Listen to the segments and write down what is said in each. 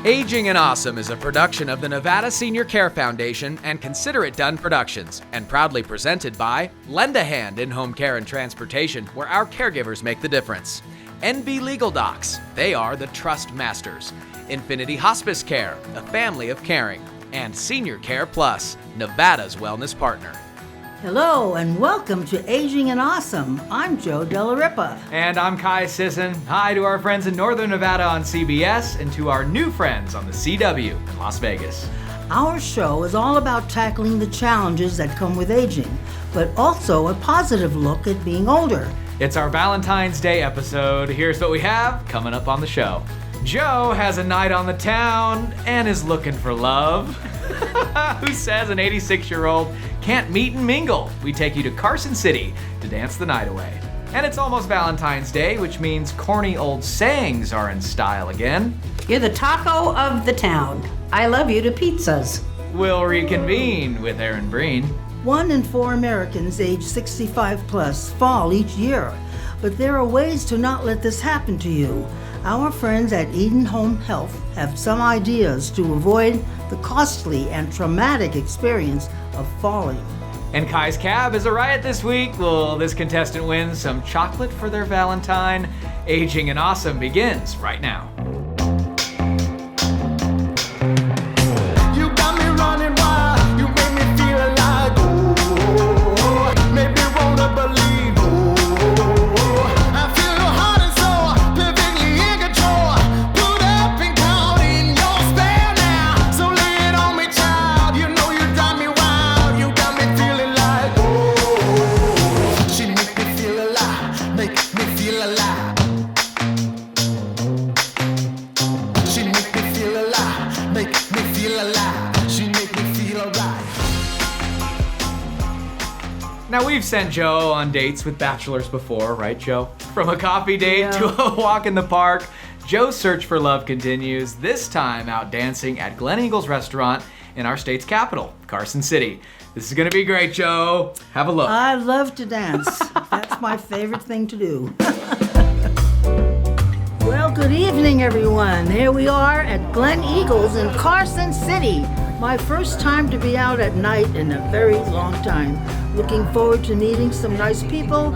Aging and Awesome is a production of the Nevada Senior Care Foundation and Consider It Done Productions, and proudly presented by Lend a Hand in-home care and transportation, where our caregivers make the difference. NB Legal Docs, they are the trust masters. Infinity Hospice Care, a family of caring. And Senior Care Plus, Nevada's wellness partner. Hello and welcome to Aging and Awesome. I'm Joe Della Ripa. And I'm Kai Sisson. Hi to our friends in Northern Nevada on CBS and to our new friends on the CW in Las Vegas. Our show is all about tackling the challenges that come with aging, but also a positive look at being older. It's our Valentine's Day episode. Here's what we have coming up on the show. Joe has a night on the town and is looking for love. Who says an 86-year-old can't meet and mingle? We take you to Carson City to dance the night away. And it's almost Valentine's Day, which means corny old sayings are in style again. You're the taco of the town. I love you to pizzas. We'll reconvene with Aaron Breen. 1 in 4 Americans age 65 plus fall each year, but there are ways to not let this happen to you. Our friends at Eden Home Health have some ideas to avoid the costly and traumatic experience of falling. And Kai's Cab is a riot this week. Will this contestant win some chocolate for their Valentine? Aging and Awesome begins right now. Now, we've sent Joe on dates with bachelors before, right, Joe? From a coffee date to a walk in the park, Joe's search for love continues, this time out dancing at Glen Eagles Restaurant in our state's capital, Carson City. This is gonna be great, Joe. Have a look. I love to dance. That's my favorite thing to do. Well, good evening, everyone. Here we are at Glen Eagles in Carson City. My first time to be out at night in a very long time. Looking forward to meeting some nice people,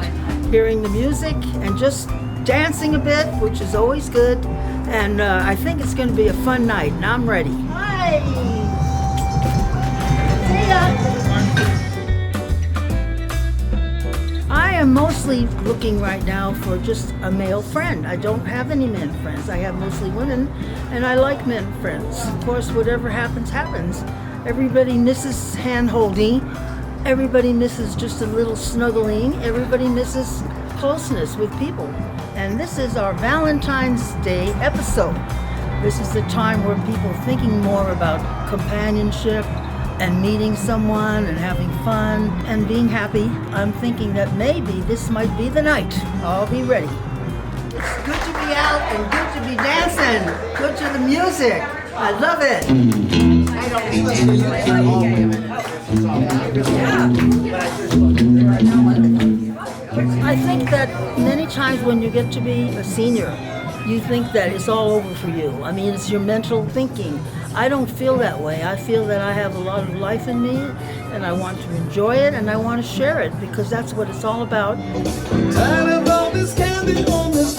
hearing the music, and just dancing a bit, which is always good. And I think it's going to be a fun night, and I'm ready. Hi! See ya! I am mostly looking right now for just a male friend. I don't have any men friends. I have mostly women, and I like men friends. Of course, whatever happens, happens. Everybody misses hand-holding. Everybody misses just a little snuggling. Everybody misses closeness with people. And this is our Valentine's Day episode. This is the time where people are thinking more about companionship and meeting someone and having fun and being happy. I'm thinking that maybe this might be the night. I'll be ready. It's good to be out and good to be dancing. Good to the music. I love it. I think that many times when you get to be a senior, you think that it's all over for you. I mean, it's your mental thinking. I don't feel that way. I feel that I have a lot of life in me, and I want to enjoy it, and I want to share it, because that's what it's all about. Tired of all this candy on this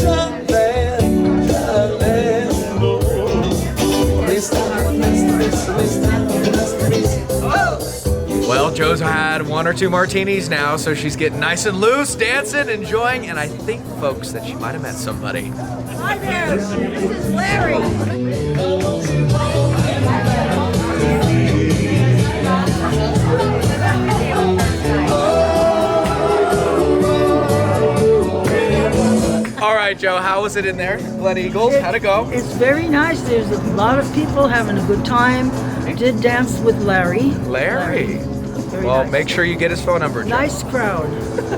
Well, Joe's had 1 or 2 martinis now, so she's getting nice and loose, dancing, enjoying, and I think, folks, that she might have met somebody. Hi there, this is Larry. All right, Joe, how was it in there? Glen Eagles, how'd it go? It's very nice. There's a lot of people having a good time. I did dance with Larry. Larry. Very Well, nice. make sure you get his phone number, Joe. Nice crowd.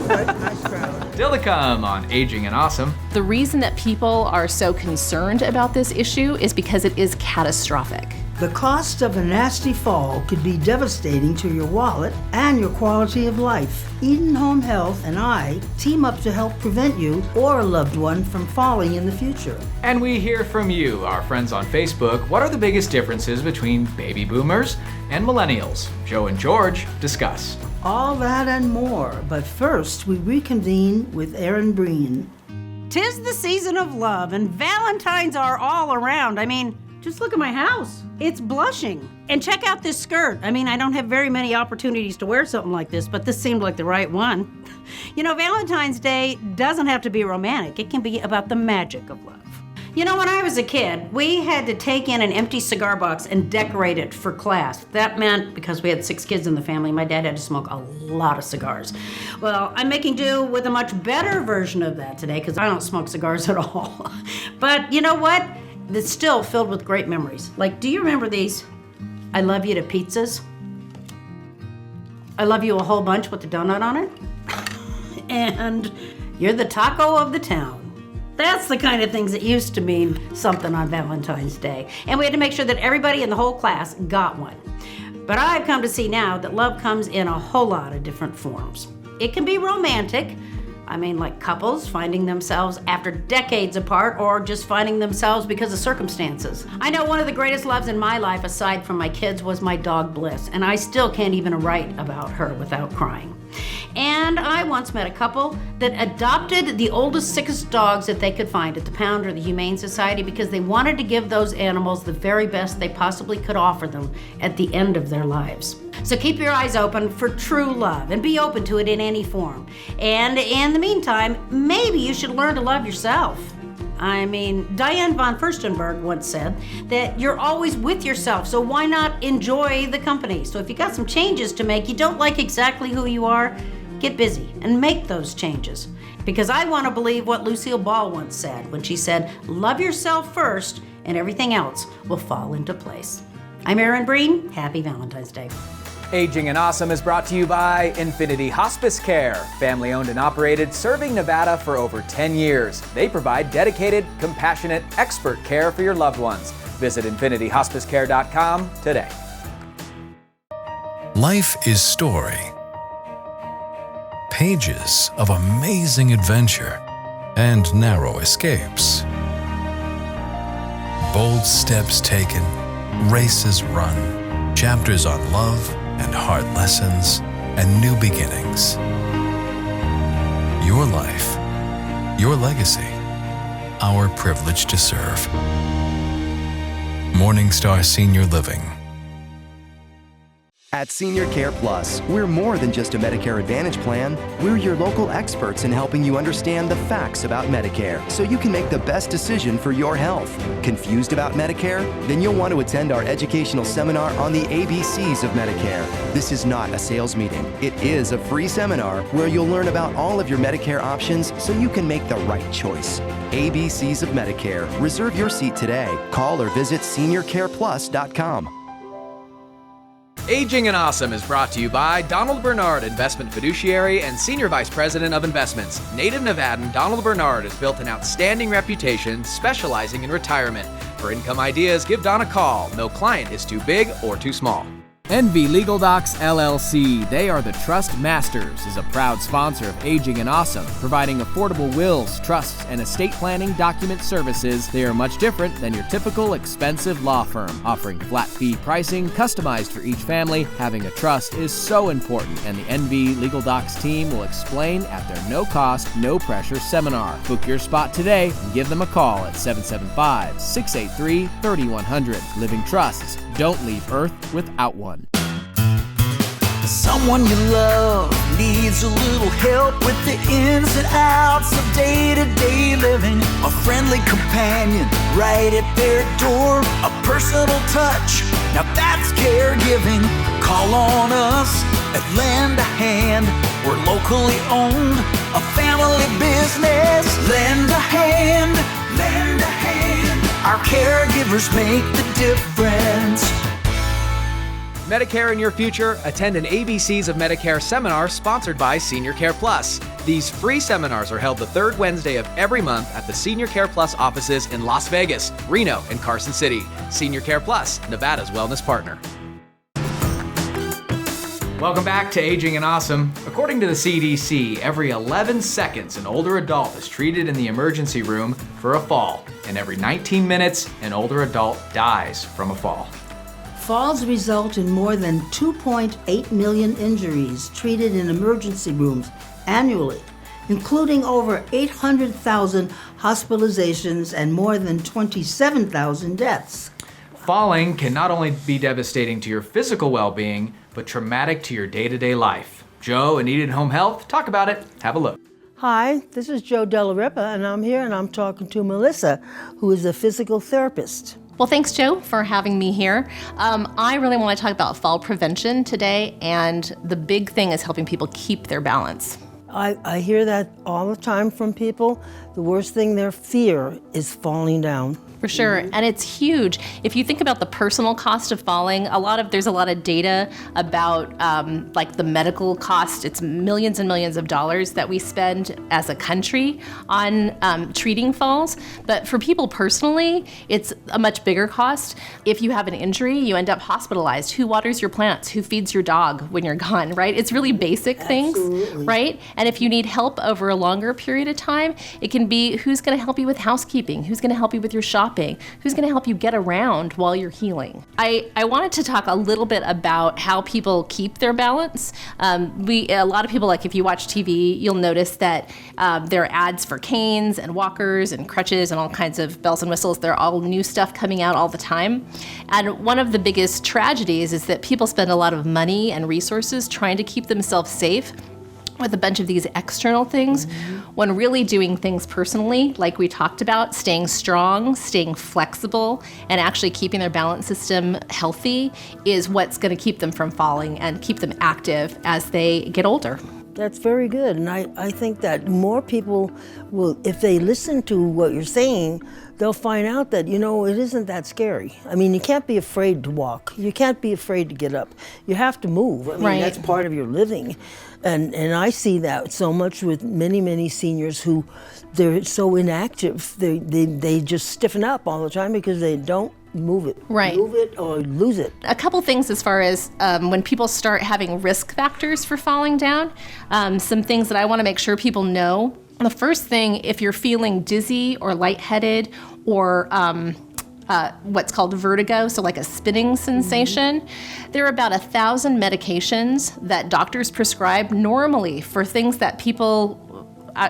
Nice crowd. Still to come on Aging and Awesome. The reason that people are so concerned about this issue is because it is catastrophic. The cost of a nasty fall could be devastating to your wallet and your quality of life. Eden Home Health and I team up to help prevent you or a loved one from falling in the future. And we hear from you, our friends on Facebook. What are the biggest differences between baby boomers and millennials? Joe and George discuss. All that and more, but first we reconvene with Aaron Breen. 'Tis the season of love, and Valentines are all around. I mean, just look at my house. It's blushing. And check out this skirt. I mean, I don't have very many opportunities to wear something like this, but this seemed like the right one. You know, Valentine's Day doesn't have to be romantic. It can be about the magic of love. You know, when I was a kid, we had to take in an empty cigar box and decorate it for class. That meant, because we had 6 kids in the family, my dad had to smoke a lot of cigars. Well, I'm making do with a much better version of that today, because I don't smoke cigars at all. But you know what? It's still filled with great memories. Like, do you remember these I love you to pizzas? I love you a whole bunch with the donut on it? And you're the taco of the town. That's the kind of things that used to mean something on Valentine's Day. And we had to make sure that everybody in the whole class got one. But I've come to see now that love comes in a whole lot of different forms. It can be romantic. I mean, like couples finding themselves after decades apart, or just finding themselves because of circumstances. I know one of the greatest loves in my life, aside from my kids, was my dog Bliss, and I still can't even write about her without crying. And I once met a couple that adopted the oldest, sickest dogs that they could find at the Pound or the Humane Society because they wanted to give those animals the very best they possibly could offer them at the end of their lives. So keep your eyes open for true love and be open to it in any form. And in the meantime, maybe you should learn to love yourself. I mean, Diane von Furstenberg once said that you're always with yourself, so why not enjoy the company? So if you got some changes to make, you don't like exactly who you are, get busy and make those changes. Because I want to believe what Lucille Ball once said when she said, love yourself first and everything else will fall into place. I'm Aaron Breen. Happy Valentine's Day. Aging and Awesome is brought to you by Infinity Hospice Care, family owned and operated, serving Nevada for over 10 years. They provide dedicated, compassionate, expert care for your loved ones. Visit infinityhospicecare.com today. Life is story. Pages of amazing adventure and narrow escapes. Bold steps taken, races run, chapters on love and hard lessons and new beginnings. Your life, your legacy, our privilege to serve. Morningstar Senior Living. At Senior Care Plus, we're more than just a Medicare Advantage plan. We're your local experts in helping you understand the facts about Medicare so you can make the best decision for your health. Confused about Medicare? Then you'll want to attend our educational seminar on the ABCs of Medicare. This is not a sales meeting. It is a free seminar where you'll learn about all of your Medicare options so you can make the right choice. ABCs of Medicare. Reserve your seat today. Call or visit seniorcareplus.com. Aging and Awesome is brought to you by Donald Bernard, Investment Fiduciary and Senior Vice President of Investments. Native Nevadan Donald Bernard has built an outstanding reputation specializing in retirement. For income ideas, give Don a call. No client is too big or too small. NV Legal Docs LLC, they are the Trust Masters, is a proud sponsor of Aging and Awesome, providing affordable wills, trusts, and estate planning document services. They are much different than your typical expensive law firm, offering flat fee pricing customized for each family. Having a trust is so important, and the NV Legal Docs team will explain at their no-cost, no-pressure seminar. Book your spot today and give them a call at 775-683-3100. Living trusts. Don't leave Earth without one. Someone you love needs a little help with the ins and outs of day-to-day living. A friendly companion right at their door. A personal touch, now that's caregiving. Call on us at Lend a Hand. We're locally owned, a family business. Lend a Hand, lend a hand. Our caregivers make the difference. Medicare in your future? Attend an ABCs of Medicare seminar sponsored by Senior Care Plus. These free seminars are held the third Wednesday of every month at the Senior Care Plus offices in Las Vegas, Reno, and Carson City. Senior Care Plus, Nevada's wellness partner. Welcome back to Aging and Awesome. According to the CDC, every 11 seconds an older adult is treated in the emergency room for a fall, and every 19 minutes an older adult dies from a fall. Falls result in more than 2.8 million injuries treated in emergency rooms annually, including over 800,000 hospitalizations and more than 27,000 deaths. Falling can not only be devastating to your physical well-being, but traumatic to your day-to-day life. Joe and Eden Home Health talk about it. Have a look. Hi, this is Joe Della Ripa, and I'm here and I'm talking to Melissa, who is a physical therapist. Well, thanks, Joe, for having me here. I really want to talk about fall prevention today, and the big thing is helping people keep their balance. I hear that all the time from people. The worst thing they fear is falling down. For sure, and it's huge. If you think about the personal cost of falling, there's a lot of data about like the medical cost. It's millions and millions of dollars that we spend as a country on treating falls. But for people personally, it's a much bigger cost. If you have an injury, you end up hospitalized. Who waters your plants? Who feeds your dog when you're gone, right? It's really basic things, right? And if you need help over a longer period of time, it can be who's going to help you with housekeeping, who's going to help you with your shopping, who's going to help you get around while you're healing. I wanted to talk a little bit about how people keep their balance. A lot of people, like if you watch TV, you'll notice that there are ads for canes and walkers and crutches and all kinds of bells and whistles. There are all new stuff coming out all the time. And one of the biggest tragedies is that people spend a lot of money and resources trying to keep themselves safe with a bunch of these external things, when really doing things personally, like we talked about, staying strong, staying flexible, and actually keeping their balance system healthy is what's going to keep them from falling and keep them active as they get older. That's very good, and I think that more people will, if they listen to what you're saying, they'll find out that, it isn't that scary. I mean, you can't be afraid to walk. You can't be afraid to get up. You have to move. I mean, That's part of your living. And I see that so much with many, many seniors who they're so inactive. They just stiffen up all the time because they don't move it. Right. Move it or lose it. A couple things as far as when people start having risk factors for falling down, some things that I want to make sure people know. The first thing, if you're feeling dizzy or lightheaded or what's called vertigo, so like a spinning sensation. There are about 1,000 medications that doctors prescribe normally for things that people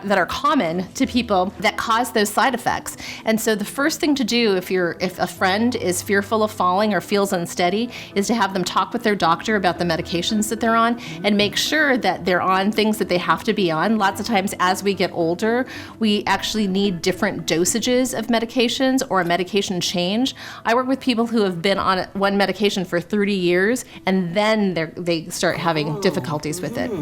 that are common to people that cause those side effects. And so the first thing to do if a friend is fearful of falling or feels unsteady is to have them talk with their doctor about the medications that they're on and make sure that they're on things that they have to be on. Lots of times as we get older, we actually need different dosages of medications or a medication change. I work with people who have been on one medication for 30 years and then they start having difficulties with it.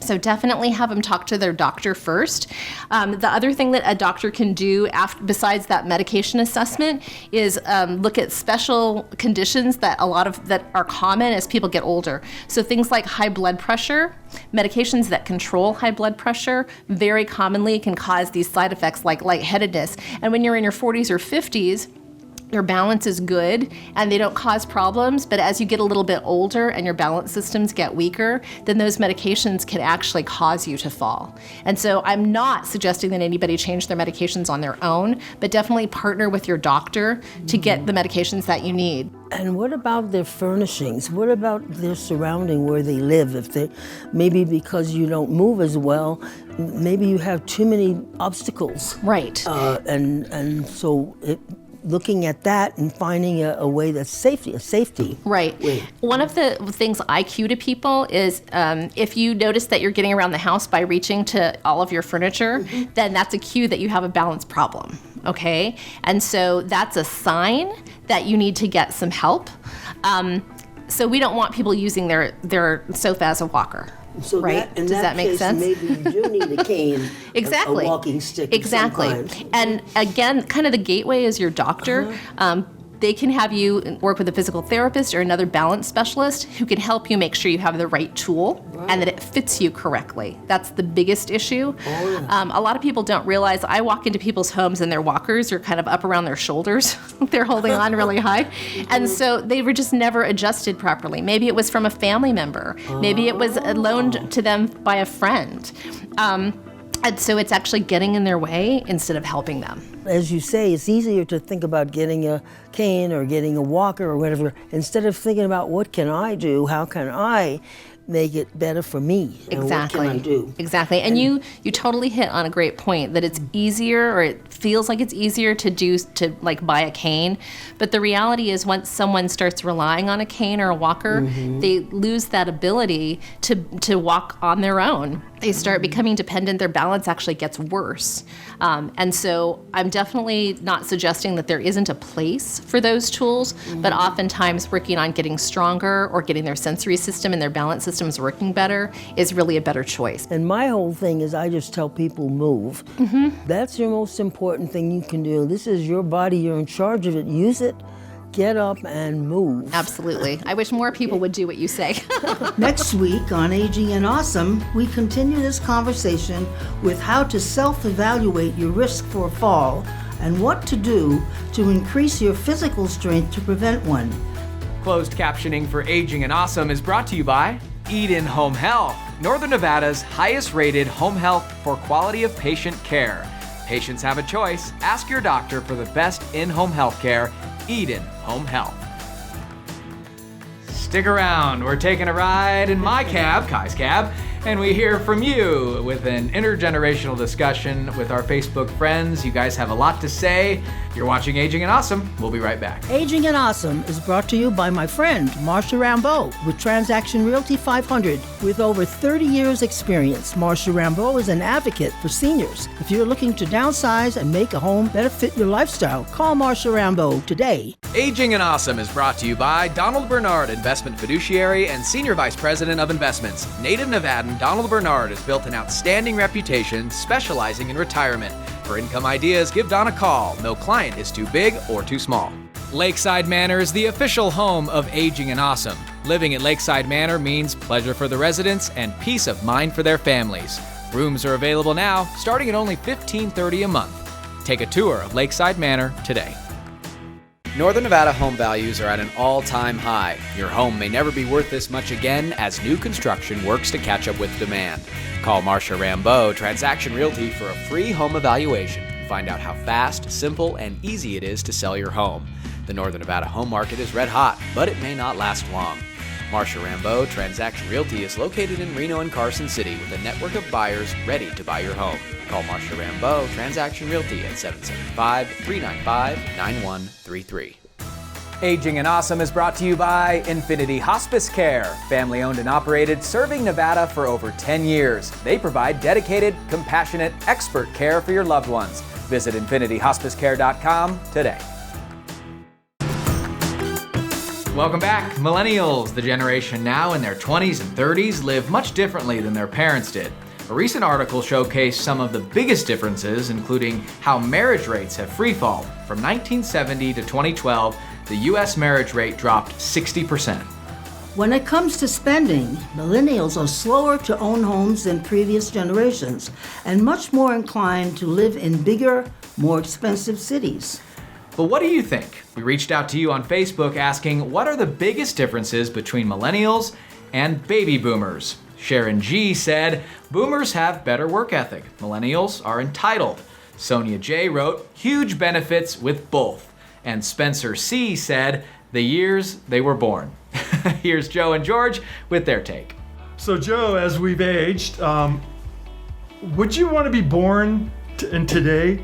So definitely have them talk to their doctor first. The other thing that a doctor can do besides that medication assessment is look at special conditions that are common as people get older. So things like high blood pressure, medications that control high blood pressure very commonly can cause these side effects like lightheadedness. And when you're in your 40s or 50s, your balance is good and they don't cause problems, but as you get a little bit older and your balance systems get weaker, then those medications can actually cause you to fall. And so I'm not suggesting that anybody change their medications on their own, but definitely partner with your doctor to get the medications that you need. And what about their furnishings? What about their surrounding where they live? If they, maybe because you don't move as well, maybe you have too many obstacles. Right. And so looking at that and finding a way that's a safety. Right. way. One of the things I cue to people is if you notice that you're getting around the house by reaching to all of your furniture, then that's a cue that you have a balance problem, okay? And so that's a sign that you need to get some help. So we don't want people using their sofa as a walker. So right? Does that make sense? Maybe you do need a cane, exactly. a walking stick. Exactly. Of some kind. And again, kind of the gateway is your doctor. they can have you work with a physical therapist or another balance specialist who can help you make sure you have the right tool and that it fits you correctly. That's the biggest issue. A lot of people don't realize I walk into people's homes and their walkers are kind of up around their shoulders. They're holding on really high. And so they were just never adjusted properly. Maybe it was from a family member. Maybe it was loaned to them by a friend. And so it's actually getting in their way instead of helping them. As you say, it's easier to think about getting a cane or getting a walker or whatever, instead of thinking about what can I do, how can I make it better for me, and Exactly. what can I do? Exactly. And you totally hit on a great point that it's easier, or it feels like it's easier to like buy a cane. But the reality is once someone starts relying on a cane or a walker, they lose that ability to walk on their own. They start becoming dependent. Their balance actually gets worse. And so I'm definitely not suggesting that there isn't a place for those tools, but oftentimes working on getting stronger or getting their sensory system and their balance systems working better is really a better choice. And my whole thing is I just tell people move. That's your most important thing you can do. This is your body. You're in charge of it. Use it. Get up and move. Absolutely. I wish more people would do what you say. Next week on Aging and Awesome, we continue this conversation with how to self-evaluate your risk for a fall and what to do to increase your physical strength to prevent one. Closed captioning for Aging and Awesome is brought to you by Eden Home Health, Northern Nevada's highest rated home health for quality of patient care. Patients have a choice. Ask your doctor for the best in-home health care. Eden Home Health. Stick around. We're taking a ride in my cab, Kai's cab, and we hear from you with an intergenerational discussion with our Facebook friends. You guys have a lot to say. You're watching Aging and Awesome. We'll be right back. Aging and Awesome is brought to you by my friend, Marcia Rambeau, with Transaction Realty 500. With over 30 years experience, Marcia Rambeau is an advocate for seniors. If you're looking to downsize and make a home better fit your lifestyle, call Marcia Rambeau today. Aging and Awesome is brought to you by Donald Bernard, Investment Fiduciary and Senior Vice President of Investments. Native Nevadan Donald Bernard has built an outstanding reputation specializing in retirement. For income ideas, give Don a call. No client is too big or too small. Lakeside Manor is the official home of Aging and Awesome. Living at Lakeside Manor means pleasure for the residents and peace of mind for their families. Rooms are available now, starting at only $15.30 a month. Take a tour of Lakeside Manor today. Northern Nevada home values are at an all-time high. Your home may never be worth this much again as new construction works to catch up with demand. Call Marcia Rambeau, Transaction Realty, for a free home evaluation. Find out how fast, simple, and easy it is to sell your home. The Northern Nevada home market is red hot, but it may not last long. Marcia Rambeau, Transaction Realty, is located in Reno and Carson City with a network of buyers ready to buy your home. Call Marcia Rambeau, Transaction Realty at 775-395-9133. Aging and Awesome is brought to you by Infinity Hospice Care, family owned and operated, serving Nevada for over 10 years. They provide dedicated, compassionate, expert care for your loved ones. Visit infinityhospicecare.com today. Welcome back. Millennials, the generation now in their 20s and 30s, live much differently than their parents did. A recent article showcased some of the biggest differences, including how marriage rates have freefalled. From 1970 to 2012, the U.S. marriage rate dropped 60%. When it comes to spending, millennials are slower to own homes than previous generations and much more inclined to live in bigger, more expensive cities. But what do you think? We reached out to you on Facebook asking what are the biggest differences between millennials and baby boomers. Sharon G said, boomers have better work ethic. Millennials are entitled. Sonia J wrote, huge benefits with both. And Spencer C said, the years they were born. Here's Joe and George with their take. So Joe, as we've aged, would you want to be born in today?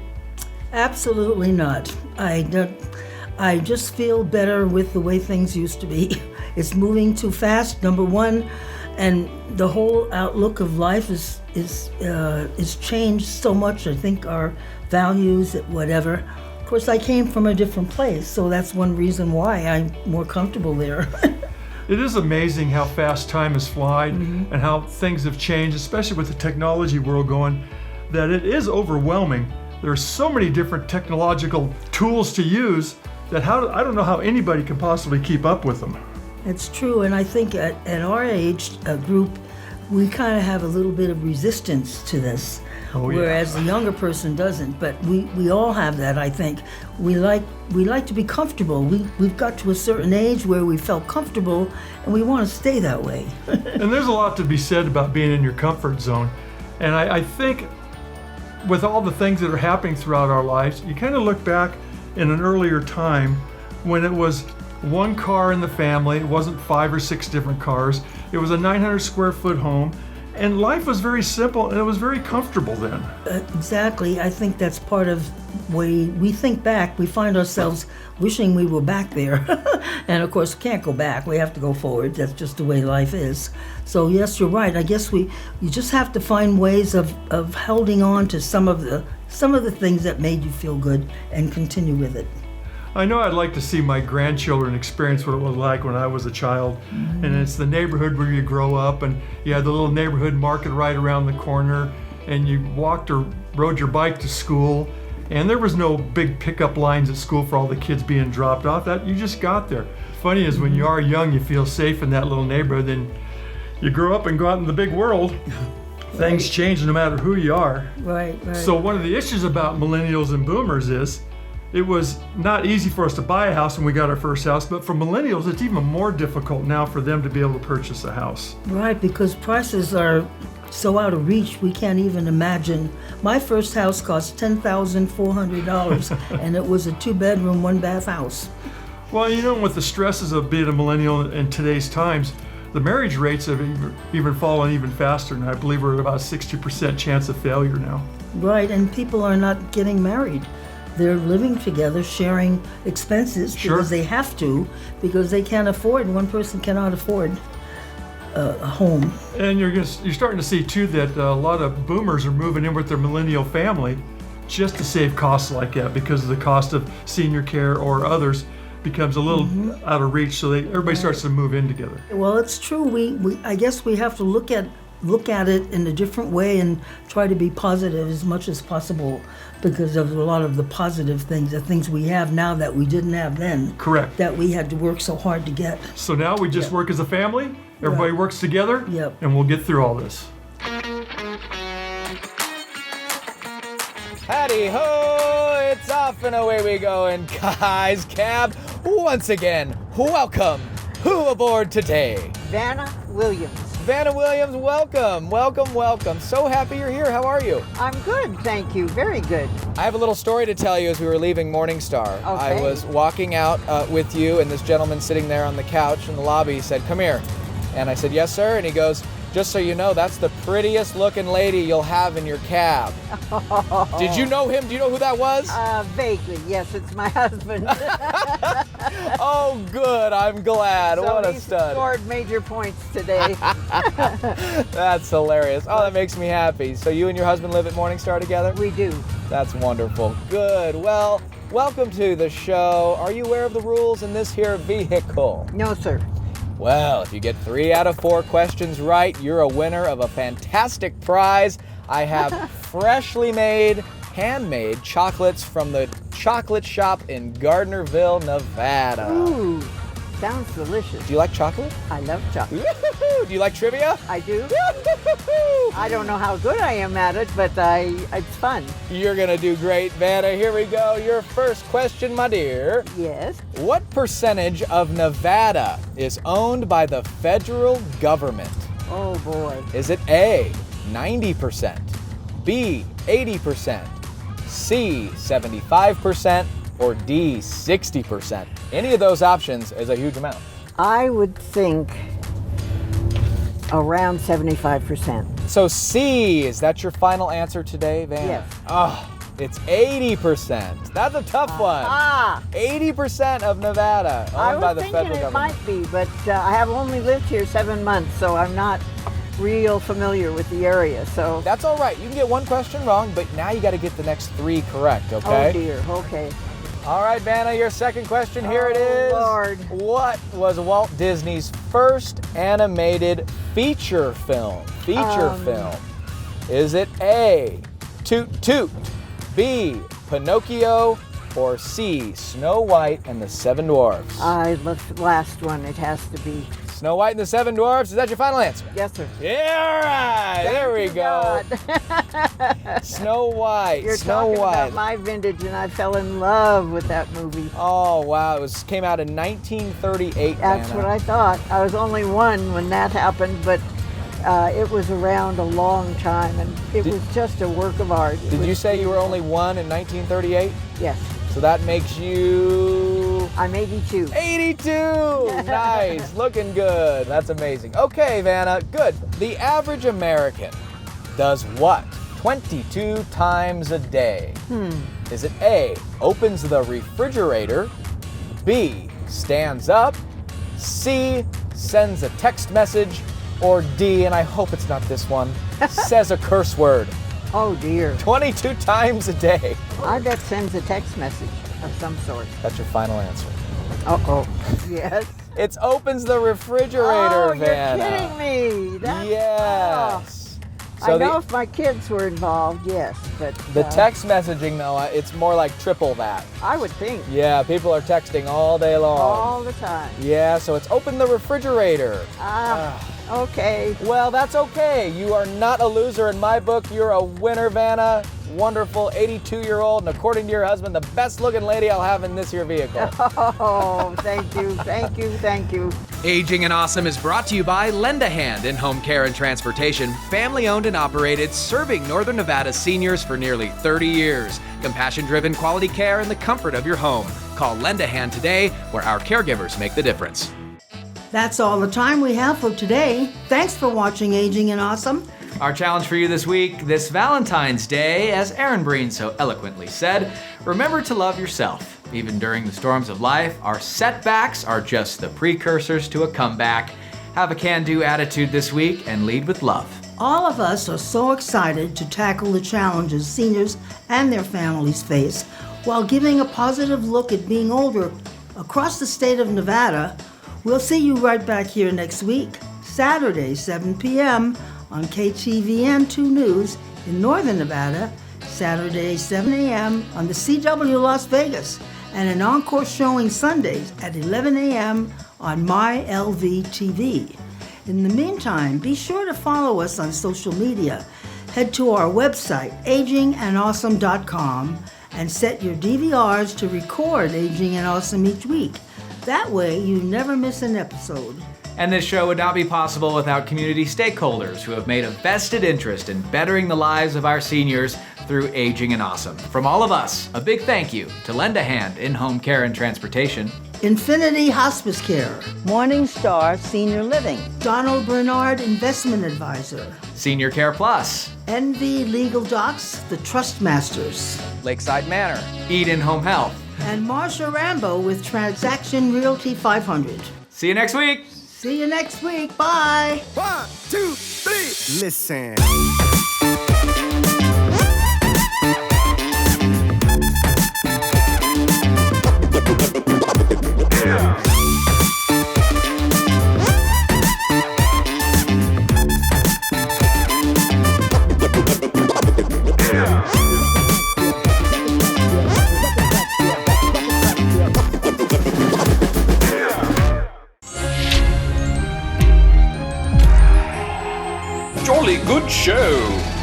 Absolutely not. I just feel better with the way things used to be. It's moving too fast, number one, and the whole outlook of life is changed so much. I think our values, whatever. Of course, I came from a different place, so that's one reason why I'm more comfortable there. It is amazing how fast time has flown and how things have changed, especially with the technology world going, that it is overwhelming. There are so many different technological tools to use that I don't know how anybody can possibly keep up with them. It's true, and I think at our age group, we kind of have a little bit of resistance to this, whereas the younger person doesn't. But we all have that, I think. We like to be comfortable. We've got to a certain age where we felt comfortable, and we want to stay that way. And there's a lot to be said about being in your comfort zone. And I think with all the things that are happening throughout our lives, you kind of look back in an earlier time when it was one car in the family. It wasn't 5 or 6 different cars. It was a 900 square foot home, and life was very simple and it was very comfortable then. Exactly. I think that's part of when we think back, we find ourselves wishing we were back there. And of course, can't go back. We have to go forward. That's just the way life is. So yes, you're right. I guess you just have to find ways of holding on to some of the things that made you feel good and continue with it. I know I'd like to see my grandchildren experience what it was like when I was a child. And it's the neighborhood where you grow up, and you had the little neighborhood market right around the corner, and you walked or rode your bike to school, and there was no big pickup lines at school for all the kids being dropped off. That you just got there. Funny is when you are young, you feel safe in that little neighborhood, then you grow up and go out in the big world. Things change no matter who you are. Right. So one of the issues about millennials and boomers is it was not easy for us to buy a house when we got our first house, but for millennials, it's even more difficult now for them to be able to purchase a house. Right, because prices are so out of reach, we can't even imagine. My first house cost $10,400, and it was a 2-bedroom, 1-bath house. Well, you know, with the stresses of being a millennial in today's times, the marriage rates have even fallen even faster, and I believe we're at about a 60% chance of failure now. Right, and people are not getting married. They're living together, sharing expenses because they have to, because they can't afford, one person cannot afford a home. And you're starting to see too that a lot of boomers are moving in with their millennial family just to save costs like that, because of the cost of senior care or others becomes a little out of reach, so everybody starts to move in together. Well, it's true. I guess we have to look at it in a different way and try to be positive as much as possible, because of a lot of the positive things, the things we have now that we didn't have then. Correct. That we had to work so hard to get. So now we just work as a family, everybody works together, and we'll get through all this. Howdy ho, it's off and away we go in Kai's Cab. Once again, welcome. Who aboard today? Vanna Williams. Vanna Williams, welcome, welcome, welcome. So happy you're here. How are you? I'm good, thank you. Very good. I have a little story to tell you as we were leaving Morningstar. Okay. I was walking out with you, and this gentleman sitting there on the couch in the lobby said, "Come here." And I said, "Yes, sir." And he goes, "Just so you know, that's the prettiest looking lady you'll have in your cab." Did you know him? Do you know who that was? Vaguely, yes, it's my husband. Oh, good. I'm glad. So what a he stud. Scored major points today. That's hilarious. Oh, that makes me happy. So you and your husband live at Morningstar together? We do. That's wonderful. Good. Well, welcome to the show. Are you aware of the rules in this here vehicle? No, sir. Well, if you get 3 out of 4 questions right, you're a winner of a fantastic prize. I have freshly made, handmade chocolates from the chocolate shop in Gardnerville, Nevada. Ooh, sounds delicious. Do you like chocolate? I love chocolate. Woo-hoo-hoo. Do you like trivia? I do. Woo-hoo-hoo. I don't know how good I am at it, but it's fun. You're gonna do great, Vanna. Here we go. Your first question, my dear. Yes. What percentage of Nevada is owned by the federal government? Oh, boy. Is it A, 90%, B, 80%, C, 75%, or D, 60%? Any of those options is a huge amount. I would think around 75%. So C, is that your final answer today, Vanna? Yes. Oh, it's 80%. That's a tough one. 80% of Nevada owned by the federal government. I was thinking it might be, but I have only lived here 7 months, so I'm not real familiar with the area. So that's all right. You can get 1 question wrong, but now you got to get the next 3 correct, okay? Oh dear, okay. All right, Vanna, your second question. Here it is. Lord. What was Walt Disney's first animated feature film? Film. Is it A, Toot Toot, B, Pinocchio, or C, Snow White and the Seven Dwarfs? The last one, it has to be. Snow White and the Seven Dwarfs, is that your final answer? Yes, sir. Yeah, all right, there we go. Snow White, You're Snow talking White. about my vintage, and I fell in love with that movie. Oh, wow, came out in 1938, That's Vanna. what I thought. I was only one when that happened, but it was around a long time, and it was just a work of art. Did you say you were only one in 1938? Yes. So that makes you... I'm 82. 82! Nice, looking good. That's amazing. Okay, Vanna, good. The average American does what 22 times a day? Is it A, opens the refrigerator, B, stands up, C, sends a text message, or D, and I hope it's not this one, says a curse word? Oh dear. 22 times a day. I bet sends a text message of some sort. That's your final answer. Uh-oh. Yes. It opens the refrigerator, Oh, Vanna. you're kidding me. That's, Yes. I know if my kids were involved, yes, but... The text messaging, though, it's more like triple that. I would think. Yeah, people are texting all day long. All the time. Yeah, so it's open the refrigerator. Okay. Well, that's okay. You are not a loser in my book. You're a winner, Vanna. Wonderful 82-year-old, and according to your husband, the best-looking lady I'll have in this here vehicle. Oh, thank you, thank you, thank you. Aging and Awesome is brought to you by Lend a Hand in Home Care and Transportation, family-owned and operated, serving Northern Nevada seniors for nearly 30 years. Compassion-driven quality care in the comfort of your home. Call Lend a Hand today, where our caregivers make the difference. That's all the time we have for today. Thanks for watching Aging and Awesome. Our challenge for you this week, this Valentine's Day, as Aaron Breen so eloquently said, remember to love yourself. Even during the storms of life, our setbacks are just the precursors to a comeback. Have a can-do attitude this week and lead with love. All of us are so excited to tackle the challenges seniors and their families face while giving a positive look at being older across the state of Nevada. We'll see you right back here next week, Saturday, 7 p.m. on KTVN 2 News in Northern Nevada, Saturday, 7 a.m. on the CW Las Vegas, and an encore showing Sundays at 11 a.m. on MyLV In the meantime, be sure to follow us on social media. Head to our website, agingandawesome.com, and set your DVRs to record Aging and Awesome each week. That way, you never miss an episode. And this show would not be possible without community stakeholders who have made a vested interest in bettering the lives of our seniors through Aging and Awesome. From all of us, a big thank you to Lend a Hand in Home Care and Transportation, Infinity Hospice Care, Morningstar Senior Living, Donald Bernard Investment Advisor, Senior Care Plus, NV Legal Docs, The Trust Masters, Lakeside Manor, Eden Home Health, and Marsha Rambo with Transaction Realty 500. See you next week. See you next week. Bye. 1, 2, 3. Listen. Jolly good show.